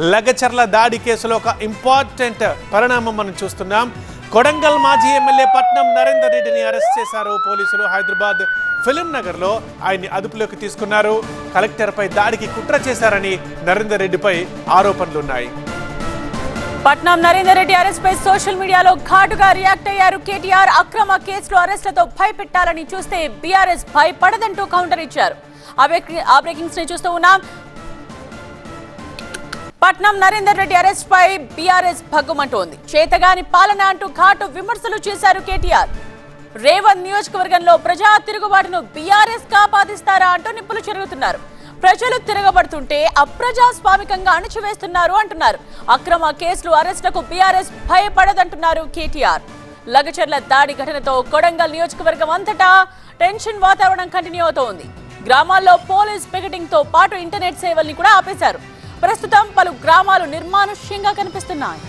లగచర్ల దాడి కేసులో ఒక ఇంపార్టెంట్ పరిణామం మనం చూస్తున్నాం. కొడంగల్ మాజీ ఎమ్మెల్యే పట్నం నరేందర్ రెడ్డిని అరెస్ట్ చేశారు పోలీసులు. హైదరాబాద్ ఫిలిం నగర్లో ఆయన్ని అదుపులోకి తీసుకున్నారు. కలెక్టర్పై దాడికి కుట్ర చేశారని నరేందర్ రెడ్డిపై ఆరోపణలున్నాయి. పట్నం నరేందర్ రెడ్డి అరెస్ట్ పై సోషల్ మీడియాలో ఘాటుగా రియాక్ట్ అయ్యారు కేటీఆర్. అక్రమ కేసులో అరెస్టులతో భయపెట్టాలని చూస్తే బీఆర్ఎస్ భయపడదంటూ కౌంటర్ ఇచ్చారు. ఆ బ్రేకింగ్స్ ని చూస్తూ ఉన్నాం. పట్నం నరేందర్ రెడ్డి అరెస్ట్ పై బీఆర్ఎస్ భగ్గుమంటోంది. చేతగాని పాలన అంటూ ఘాటు విమర్శలు చేశారు కేటీఆర్. రేవంత్ నియోజకవర్గంలో ప్రజా తిరుగుబాటును బీఆర్ఎస్ కాపాదిస్తారా అంటూ నిప్పులు చెరుగుతున్నారు. ప్రజలు తిరగబడుతుంటే అప్రజాస్వామికంగా అణచివేస్తున్నారు అంటున్నారు. అక్రమ కేసులు అరెస్టులకు బీఆర్ఎస్ భయపడదంటున్నారు కేటీఆర్. లగచర్ల దాడి ఘటనతో కొడంగల్ నియోజకవర్గం అంతటా టెన్షన్ వాతావరణం కంటిన్యూ అవుతోంది. గ్రామాల్లో పోలీస్ పికెటింగ్ తో పాటు ఇంటర్నెట్ సేవల్ని కూడా ఆపేశారు. ప్రస్తుతం పలు గ్రామాలు నిర్మానుష్యంగా కనిపిస్తున్నాయి.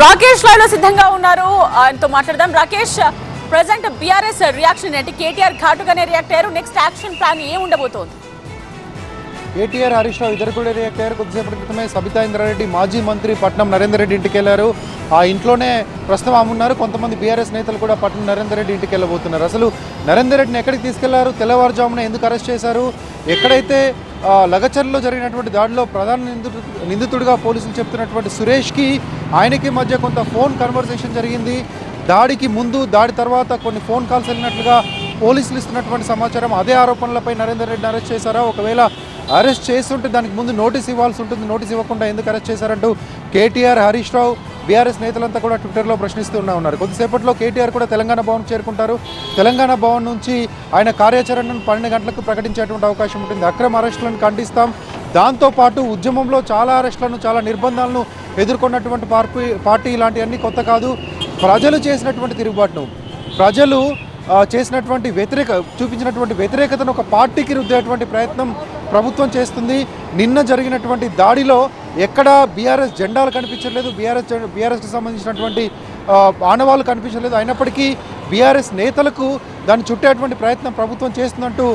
రాకేష్ లైవ్ లో సిద్ధంగా ఉన్నారు, ఆయనతో మాట్లాడదాం. రాకేష్, ప్రెసెంట్ బీఆర్ఎస్ రియాక్షన్ ఏంటి? కేటీఆర్ ఘాటుగానే రియాక్ట్ అయ్యారు. నెక్స్ట్ యాక్షన్ ప్లాన్ ఏం ఉండబోతోంది? కేటీఆర్, హరీష్ రావు ఇద్దరు కూడా రియాక్ట్ అయ్యారు. కొద్దిసేపటి క్రితమే సబితా ఇంద్రారెడ్డి మాజీ మంత్రి పట్నం నరేందర్ రెడ్డి ఇంటికి వెళ్లారు. ఆ ఇంట్లోనే ప్రస్తుతం ఆమె ఉన్నారు. కొంతమంది బీఆర్ఎస్ నేతలు కూడా పట్నం నరేందర్ రెడ్డి ఇంటికి వెళ్ళబోతున్నారు. అసలు నరేందర్ రెడ్డిని ఎక్కడికి తీసుకెళ్లారు, తెల్లవారుజామున ఎందుకు అరెస్ట్ చేశారు, ఎక్కడైతే లగచర్లలో జరిగినటువంటి దాడిలో ప్రధాన నిందితుడిగా పోలీసులు చెప్తున్నటువంటి సురేష్కి ఆయనకి మధ్య కొంత ఫోన్ కన్వర్సేషన్ జరిగింది. దాడికి ముందు దాడి తర్వాత కొన్ని ఫోన్ కాల్స్ వెళ్ళినట్లుగా పోలీసులు ఇస్తున్నటువంటి సమాచారం. అదే ఆరోపణలపై నరేందర్ రెడ్డిని అరెస్ట్ చేశారా, ఒకవేళ అరెస్ట్ చేస్తుంటే దానికి ముందు నోటీస్ ఇవ్వాల్సి ఉంటుంది, నోటీస్ ఇవ్వకుండా ఎందుకు అరెస్ట్ చేశారంటూ కేటీఆర్, హరీష్ రావు, బీఆర్ఎస్ నేతలంతా కూడా ట్విట్టర్లో ప్రశ్నిస్తూ ఉన్నారు. కొద్దిసేపట్లో కేటీఆర్ కూడా తెలంగాణ భవన్ చేరుకుంటారు. తెలంగాణ భవన్ నుంచి ఆయన కార్యాచరణను 12 గంటలకు ప్రకటించేటువంటి అవకాశం ఉంటుంది. అక్రమ అరెస్టులను ఖండిస్తాం, దాంతోపాటు ఉద్యమంలో చాలా అరెస్టులను, చాలా నిర్బంధాలను ఎదుర్కొన్నటువంటి పార్టీ ఇలాంటివన్నీ కొత్త కాదు. ప్రజలు చేసినటువంటి తిరుగుబాటును, ప్రజలు చేసినటువంటి చూపించినటువంటి వ్యతిరేకతను ఒక పార్టీకి రుద్దేటువంటి ప్రయత్నం ప్రభుత్వం చేస్తుంది. నిన్న జరిగినటువంటి దాడిలో ఎక్కడా బీఆర్ఎస్ జెండాలు కనిపించలేదు, బీఆర్ఎస్కి సంబంధించినటువంటి ఆనవాళ్ళు కనిపించలేదు. అయినప్పటికీ బీఆర్ఎస్ నేతలకు దాన్ని చుట్టేటువంటి ప్రయత్నం ప్రభుత్వం చేస్తుందంటూ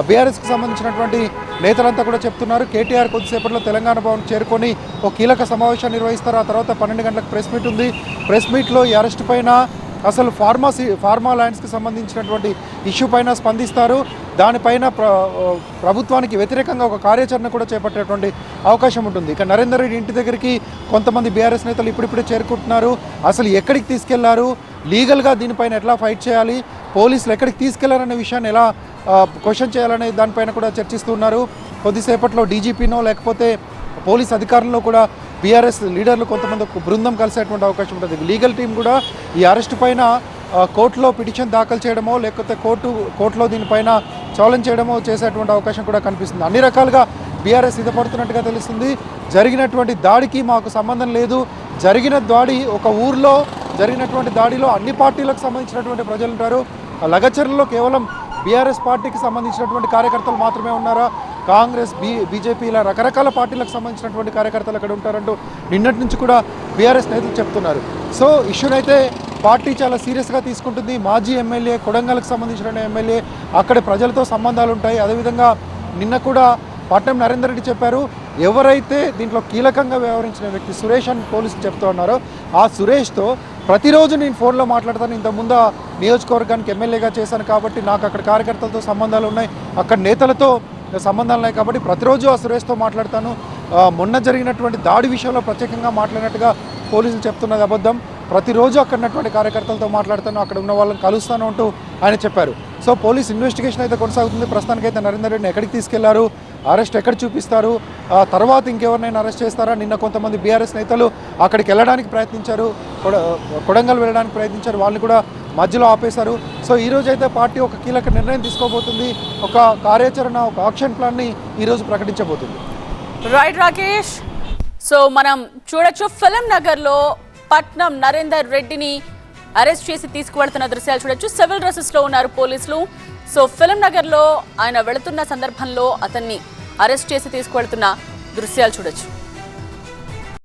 బీఆర్ఎస్కి సంబంధించినటువంటి నేతలంతా కూడా చెప్తున్నారు. కేటీఆర్ కొద్దిసేపట్లో తెలంగాణ భవన్ చేరుకొని ఒక కీలక సమావేశాన్ని నిర్వహిస్తారు. ఆ తర్వాత 12 గంటలకు ప్రెస్ మీట్ ఉంది. ప్రెస్ మీట్లో ఈ అరెస్ట్ పైన, అసలు ఫార్మా ల్యాండ్స్కి సంబంధించినటువంటి ఇష్యూ పైన స్పందిస్తారు. దానిపైన ప్రభుత్వానికి వ్యతిరేకంగా ఒక కార్యాచరణ కూడా చేపట్టేటువంటి అవకాశం ఉంటుంది. ఇక నరేందర్ రెడ్డి ఇంటి దగ్గరికి కొంతమంది బీఆర్ఎస్ నేతలు ఇప్పుడిప్పుడే చేరుకుంటున్నారు. అసలు ఎక్కడికి తీసుకెళ్లారు, లీగల్గా దీనిపైన ఎట్లా ఫైట్ చేయాలి, పోలీసులు ఎక్కడికి తీసుకెళ్లారనే విషయాన్ని ఎలా క్వశ్చన్ చేయాలనే దానిపైన కూడా చర్చిస్తున్నారు. కొద్దిసేపట్లో డీజీపీనో లేకపోతే పోలీస్ అధికారుల్లో కూడా బీఆర్ఎస్ లీడర్లు కొంతమంది ఒక బృందం కలిసేటువంటి అవకాశం ఉంటుంది. లీగల్ టీం కూడా ఈ అరెస్ట్ పైన కోర్టులో పిటిషన్ దాఖలు చేయడమో లేకపోతే కోర్టులో దీనిపైన ఛాలెంజ్ చేయడమో చేసేటువంటి అవకాశం కూడా కనిపిస్తుంది. అన్ని రకాలుగా బీఆర్ఎస్ సిద్ధపడుతున్నట్టుగా తెలుస్తుంది. జరిగినటువంటి దాడికి మాకు సంబంధం లేదు, జరిగిన దాడి ఒక ఊర్లో జరిగినటువంటి దాడిలో అన్ని పార్టీలకు సంబంధించినటువంటి ప్రజలు ఉంటారు. లగచర్లలో కేవలం బీఆర్ఎస్ పార్టీకి సంబంధించినటువంటి కార్యకర్తలు మాత్రమే ఉన్నారా, కాంగ్రెస్, బీజేపీ ఇలా రకరకాల పార్టీలకు సంబంధించినటువంటి కార్యకర్తలు అక్కడ ఉంటారంటూ నిన్నటి నుంచి కూడా బీఆర్ఎస్ నేతలు చెప్తున్నారు. సో ఇష్యూనైతే పార్టీ చాలా సీరియస్గా తీసుకుంటుంది. మాజీ ఎమ్మెల్యే, కొడంగల్కి సంబంధించిన ఎమ్మెల్యే, అక్కడ ప్రజలతో సంబంధాలు ఉంటాయి. అదేవిధంగా నిన్న కూడా పట్నం నరేందర్ రెడ్డి చెప్పారు, ఎవరైతే దీంట్లో కీలకంగా వ్యవహరించిన వ్యక్తి సురేష్ అని పోలీసులు చెప్తూ ఉన్నారో ఆ సురేష్తో ప్రతిరోజు నేను ఫోన్లో మాట్లాడతాను, ఇంతకుముందు నియోజకవర్గానికి ఎమ్మెల్యేగా చేశాను కాబట్టి నాకు అక్కడ కార్యకర్తలతో సంబంధాలు ఉన్నాయి, అక్కడ నేతలతో సంబంధాలు ఉన్నాయి కాబట్టి ప్రతిరోజు ఆ సురేష్తో మాట్లాడతాను, మొన్న జరిగినటువంటి దాడి విషయంలో ప్రత్యేకంగా మాట్లాడినట్టుగా పోలీసులు చెప్తున్నది అబద్ధం, ప్రతిరోజు అక్కడ ఉన్నటువంటి కార్యకర్తలతో మాట్లాడతాను, అక్కడ ఉన్న వాళ్ళని కలుస్తాను అంటూ ఆయన చెప్పారు. సో పోలీస్ ఇన్వెస్టిగేషన్ అయితే కొనసాగుతుంది. ప్రస్తుతానికైతే నరేందర్ రెడ్డిని ఎక్కడికి తీసుకెళ్లారు, అరెస్ట్ ఎక్కడ చూపిస్తారు, తర్వాత ఇంకెవరినైనా అరెస్ట్ చేస్తారా? నిన్న కొంతమంది బీఆర్ఎస్ నేతలు అక్కడికి వెళ్ళడానికి ప్రయత్నించారు, కొడంగల్ వెళ్ళడానికి ప్రయత్నించారు, వాళ్ళని కూడా మధ్యలో ఆపేశారు. సో ఈరోజు అయితే పార్టీ ఒక కీలక నిర్ణయం తీసుకోబోతుంది, ఒక కార్యాచరణ, ఒక యాక్షన్ ప్లాన్ని ఈరోజు ప్రకటించబోతుంది. రైట్ రాకేష్, సో మనం చూడొచ్చు ఫిలిం నగర్లో పట్నం నరేందర్ రెడ్డిని అరెస్ట్ చేసి తీసుకువెళ్తున్న దృశ్యాలు చూడొచ్చు. సివిల్ డ్రెస్సెస్ లో ఉన్నారు పోలీసులు. సో ఫిలిం నగర్ లో ఆయన వెళుతున్న సందర్భంలో అతన్ని అరెస్ట్ చేసి తీసుకువెళ్తున్న దృశ్యాలు చూడొచ్చు.